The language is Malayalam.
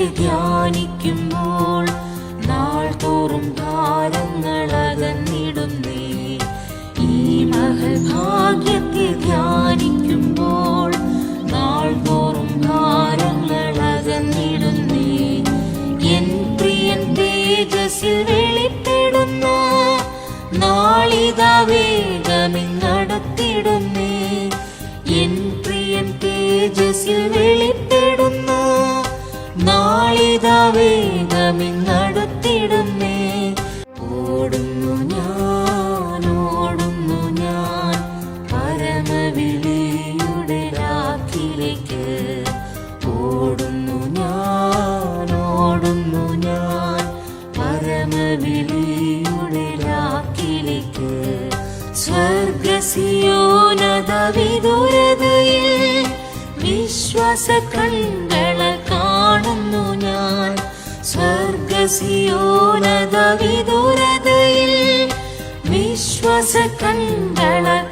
ധ്യാനിക്കുമ്പോൾ നാൾ തോറും ഭാരങ്ങളകന്നിടുന്നേ. ഈ മഹൽ ഭാഗ്യത്തെ ധ്യാനിക്കുമ്പോൾ നാൾ തോറും ഭാരങ്ങളകന്നിടുന്നേ. എൻ പ്രിയൻ തേജസ്സിൽ വെളിപ്പെടുന്ന നാളിതാ വേഗമിങ്ങടുത്തിടുന്നേ. എൻ പ്രിയൻ തേജസ്സിൽ വെളിപ്പെടുന്ന നാളിതാ വേഗമിങ്ങടുത്തിടുന്നേ. ഓടുന്നു ഞാൻ പരമവിളിയുടെ രാക്കിലേക്ക്. ഓടുന്നു ഞാൻ പരമവിളിയുടെ രാക്കിലേക്ക്. സ്വർഗസിയോനത വിദൂരതയിൽ വിശ്വാസ കണ്ണുകളാൽ കാണുന്നു ഞാൻ. സ്വർഗസിയോനത വിദൂരതയിൽ വിശ്വാസ കണ്ണുകളാൽ